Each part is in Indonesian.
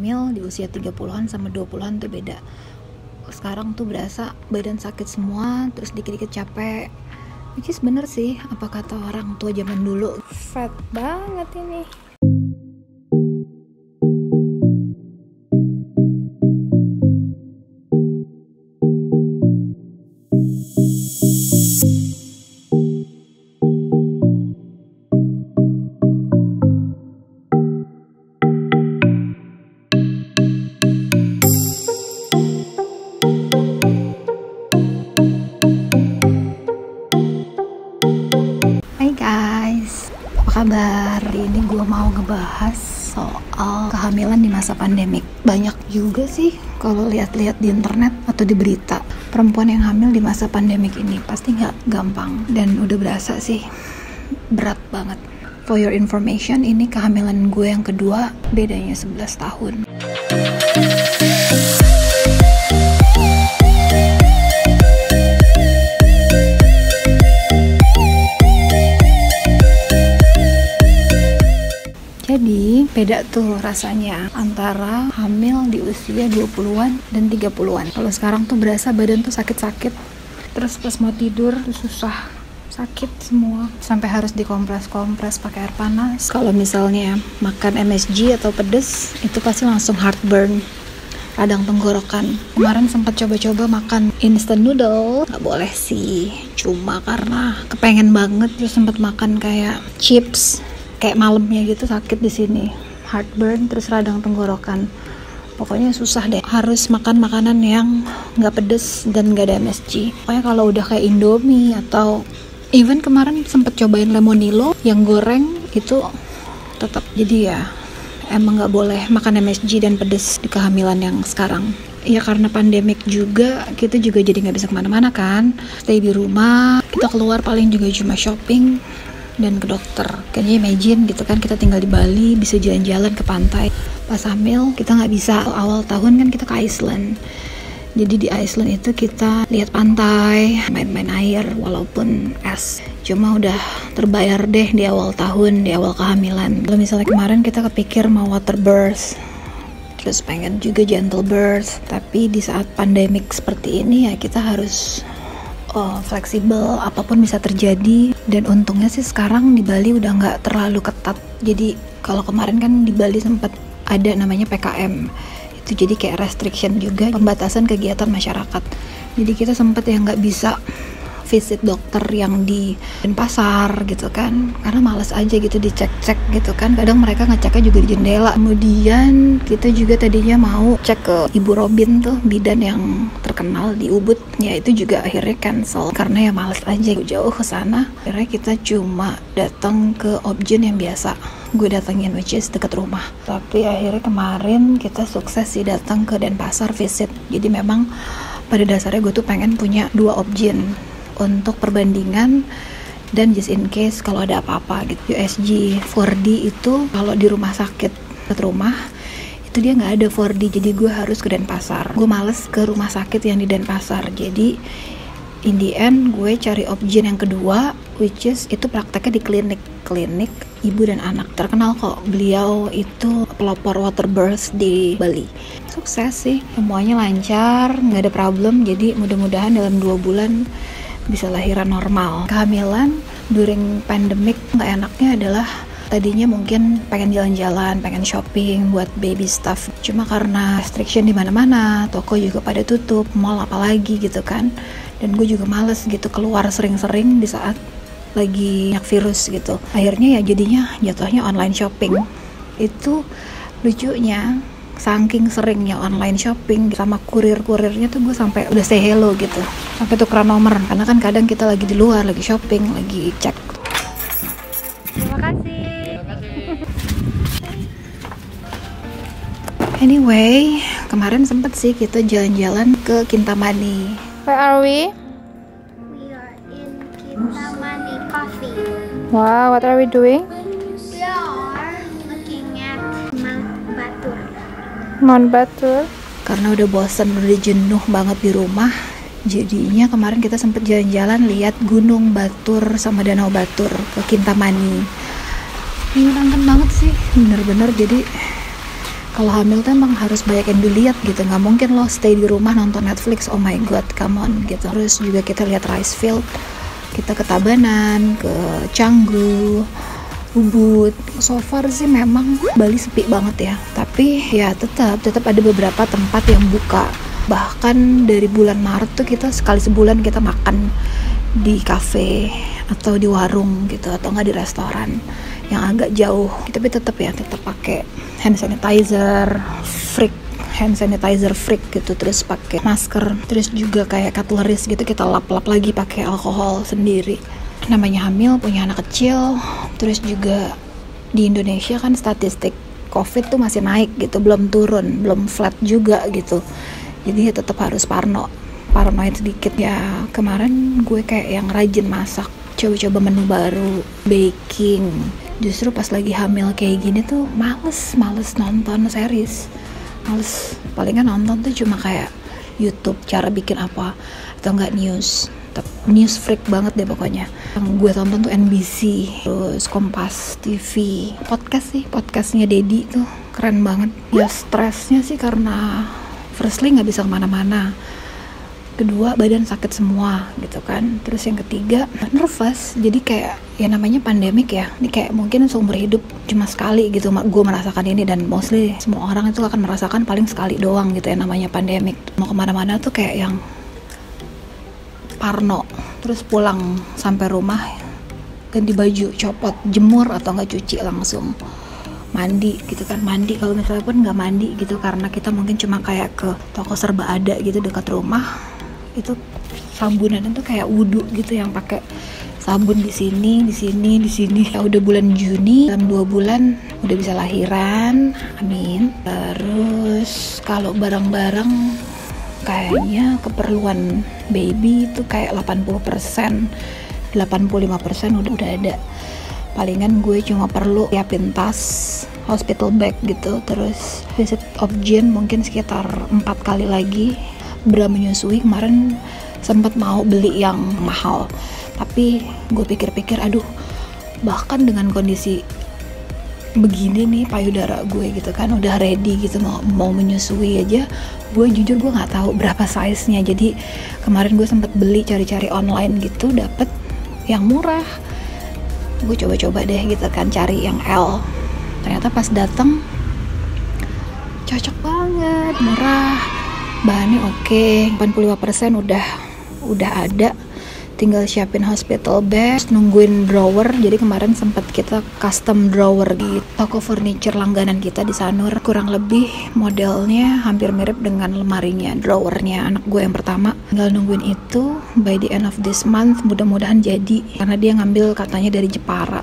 hamil di usia 30-an sama 20-an tuh beda. Sekarang tuh berasa badan sakit semua, terus dikit-dikit capek. Which is bener sih, apa kata orang tua zaman dulu, fat banget ini. Kabar, ini gue mau ngebahas soal kehamilan di masa pandemik. Banyak juga sih kalau lihat-lihat di internet atau di berita, perempuan yang hamil di masa pandemik ini pasti nggak gampang dan udah berasa sih berat banget. For your information, ini kehamilan gue yang kedua, bedanya 11 tahun. Jadi beda tuh rasanya antara hamil di usia 20-an dan 30-an. Kalau sekarang tuh berasa badan tuh sakit-sakit, terus pas mau tidur tuh susah, sakit semua, sampai harus dikompres-kompres pakai air panas. Kalau misalnya makan MSG atau pedes, itu pasti langsung heartburn, radang tenggorokan. Kemarin sempat coba-coba makan instant noodle, nggak boleh sih, cuma karena kepengen banget, terus sempat makan kayak chips, kayak malamnya gitu sakit di sini, heartburn, terus radang tenggorokan. Pokoknya susah deh, harus makan makanan yang nggak pedes dan nggak ada MSG. Pokoknya kalau udah kayak Indomie atau even kemarin sempet cobain lemonilo yang goreng itu tetap. Jadi ya emang nggak boleh makan MSG dan pedes di kehamilan yang sekarang. Ya karena pandemik juga, kita juga jadi nggak bisa kemana-mana kan, stay di rumah. Kita keluar paling juga cuma shopping dan ke dokter. Kayaknya imagine gitu kan, kita tinggal di Bali, bisa jalan-jalan ke pantai. Pas hamil kita nggak bisa. Awal tahun kan kita ke Iceland, jadi di Iceland itu kita lihat pantai, main-main air walaupun es. Cuma udah terbayar deh di awal tahun, di awal kehamilan. Kalau misalnya kemarin kita kepikir mau water birth, terus pengen juga gentle birth, tapi di saat pandemik seperti ini ya kita harus fleksibel, apapun bisa terjadi. Dan untungnya sih sekarang di Bali udah nggak terlalu ketat. Jadi kalau kemarin kan di Bali sempat ada namanya PKM, itu jadi kayak restriction juga, pembatasan kegiatan masyarakat. Jadi kita sempat yang nggak bisa visit dokter yang di Denpasar gitu kan, karena males aja gitu dicek-cek gitu kan. Kadang mereka ngeceknya juga di jendela. Kemudian kita juga tadinya mau cek ke Ibu Robin tuh, bidan yang terkenal di Ubud, ya itu juga akhirnya cancel karena ya males aja jauh ke sana. Akhirnya kita cuma datang ke Obgyn yang biasa gue datengin, which is dekat rumah. Tapi akhirnya kemarin kita sukses sih datang ke Denpasar visit. Jadi memang pada dasarnya gue tuh pengen punya 2 Obgyn untuk perbandingan dan just in case kalau ada apa-apa gitu. USG 4D itu kalau di rumah sakit dekat rumah itu dia nggak ada 4D, jadi gue harus ke Denpasar. Gue males ke rumah sakit yang di Denpasar, jadi in the end gue cari Obgyn yang kedua, which is itu prakteknya di klinik ibu dan anak terkenal kok. Beliau itu pelopor water birth di Bali. Sukses sih, semuanya lancar, nggak ada problem. Jadi mudah-mudahan dalam 2 bulan bisa lahiran normal. Kehamilan during pandemic nggak enaknya adalah tadinya mungkin pengen jalan-jalan, pengen shopping buat baby stuff. Cuma karena restriction di mana-mana, toko juga pada tutup, mall apalagi gitu kan. Dan gue juga males gitu keluar sering-sering di saat lagi banyak virus gitu. Akhirnya ya jadinya jatuhnya online shopping. Itu lucunya, saking seringnya online shopping sama kurir-kurirnya tuh gue sampai udah say hello gitu, sampai tukeran nomor, karena kan kadang kita lagi di luar, lagi shopping, lagi cek. Terima kasih. Anyway, kemarin sempet sih kita jalan-jalan ke Kintamani. Where are we? We are in Kintamani Coffee. Wow, what are we doing? We are looking at Mount Batur. Mount Batur. Karena udah bosan, udah jenuh banget di rumah, jadinya kemarin kita sempet jalan-jalan lihat Gunung Batur sama Danau Batur ke Kintamani. Menyenangkan banget sih, bener-bener. Jadi Kalau hamil tuh emang harus banyak yang dilihat gitu, nggak mungkin lo stay di rumah nonton Netflix, oh my god, come on gitu. Terus juga kita lihat rice field, kita ke Tabanan, ke Canggu, Ubud. So far sih memang Bali sepi banget ya, tapi ya tetap ada beberapa tempat yang buka. Bahkan dari bulan Maret tuh kita sekali sebulan kita makan di cafe atau di warung gitu, atau nggak di restoran yang agak jauh. Tapi tetap pakai hand sanitizer freak gitu, terus pakai masker, terus juga kayak cutleries gitu kita lap-lap lagi pakai alkohol sendiri. Namanya hamil punya anak kecil, terus juga di Indonesia kan statistik COVID tuh masih naik gitu, belum turun, belum flat juga gitu. Jadi ya tetap harus paranoid sedikit ya. Kemarin gue kayak yang rajin masak, coba-coba menu baru, baking. Justru pas lagi hamil kayak gini tuh males nonton series, palingan nonton tuh cuma kayak YouTube cara bikin apa, atau enggak news freak banget deh pokoknya. Yang gue tonton tuh NBC, terus Kompas TV, podcastnya Dedi tuh keren banget. Ya stresnya sih karena firstly nggak bisa kemana-mana, kedua badan sakit semua gitu kan, terus yang ketiga nervous. Jadi kayak ya namanya pandemik ya, ini kayak mungkin seumur hidup cuma sekali gitu gue merasakan ini, dan mostly semua orang itu akan merasakan paling sekali doang gitu ya namanya pandemik. Mau kemana-mana tuh kayak yang parno, terus pulang sampai rumah ganti baju, copot, jemur atau nggak cuci langsung mandi gitu kan. Mandi kalau misalnya pun nggak mandi gitu karena kita mungkin cuma kayak ke toko serba ada gitu dekat rumah, itu sabunan itu kayak wudhu gitu yang pakai sabun di sini. Ya udah bulan Juni, dalam 2 bulan udah bisa lahiran, amin. Terus kalau barang-barang kayaknya keperluan baby itu kayak 80%, 85% udah ada. Palingan gue cuma perlu siapin tas, hospital bag gitu, terus visit obgyn mungkin sekitar 4 kali lagi. Bra menyusui kemarin sempat mau beli yang mahal, tapi gue pikir-pikir aduh, bahkan dengan kondisi begini nih payudara gue gitu kan udah ready gitu mau menyusui aja, gue jujur gue nggak tahu berapa size nya. Jadi kemarin gue sempat beli cari-cari online gitu, dapet yang murah. Gue coba-coba deh gitu kan cari yang L, ternyata pas datang cocok banget, murah, bahannya oke, 85% udah ada, tinggal siapin hospital bag, nungguin drawer. Jadi kemarin sempat kita custom drawer di toko furniture langganan kita di Sanur, kurang lebih modelnya hampir mirip dengan lemarinya, drawernya anak gue yang pertama. Tinggal nungguin itu, by the end of this month mudah-mudahan jadi, karena dia ngambil katanya dari Jepara.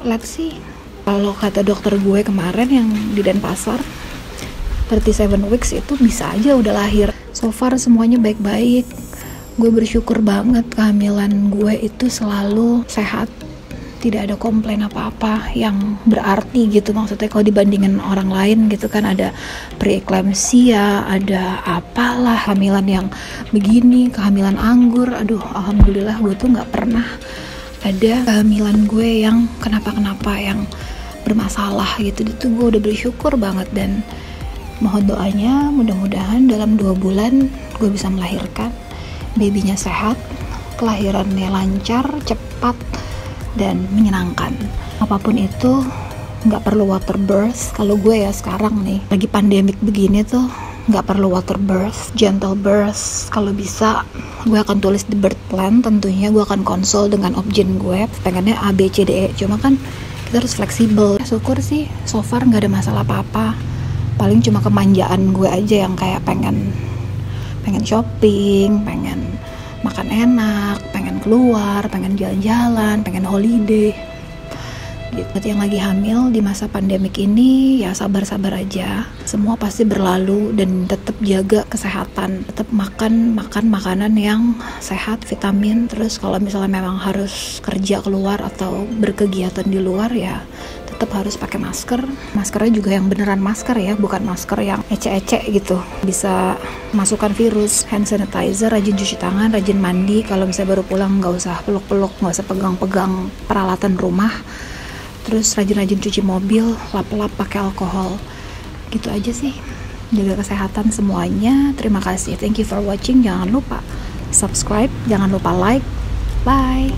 Let's see. Kalau kata dokter gue kemarin yang di Denpasar, 37 weeks itu bisa aja udah lahir. So far semuanya baik-baik. Gue bersyukur banget kehamilan gue itu selalu sehat, tidak ada komplain apa-apa yang berarti gitu. Maksudnya kalau dibandingin orang lain gitu kan, ada preeclampsia, ada apalah kehamilan yang begini, kehamilan anggur. Aduh, alhamdulillah gue tuh nggak pernah ada kehamilan gue yang kenapa-kenapa, yang bermasalah gitu. Itu gue udah bersyukur banget, dan mohon doanya mudah-mudahan dalam 2 bulan gue bisa melahirkan, babynya sehat, kelahirannya lancar, cepat, dan menyenangkan. Apapun itu nggak perlu water birth. Kalau gue ya sekarang nih lagi pandemik begini tuh nggak perlu water birth, gentle birth. Kalau bisa gue akan tulis di birth plan, tentunya gue akan konsul dengan obgyn gue, pengennya A, B, C, D, E. Cuma kan kita harus fleksibel. Syukur sih so far nggak ada masalah apa-apa. Paling cuma kemanjaan gue aja yang kayak pengen shopping, pengen makan enak, pengen keluar, pengen jalan-jalan, pengen holiday gitu. Yang lagi hamil di masa pandemik ini ya sabar-sabar aja, semua pasti berlalu, dan tetap jaga kesehatan, tetap makan makanan yang sehat, vitamin. Terus kalau misalnya memang harus kerja keluar atau berkegiatan di luar ya tetap harus pakai masker. Maskernya juga yang beneran masker ya, bukan masker yang ecek-ecek gitu, bisa masukkan virus. Hand sanitizer, rajin cuci tangan, rajin mandi. Kalau misalnya baru pulang nggak usah peluk-peluk, nggak usah pegang-pegang peralatan rumah. Terus rajin-rajin cuci mobil, lap-lap pakai alkohol. Gitu aja sih, jaga kesehatan semuanya. Terima kasih, thank you for watching. Jangan lupa subscribe, jangan lupa like. Bye.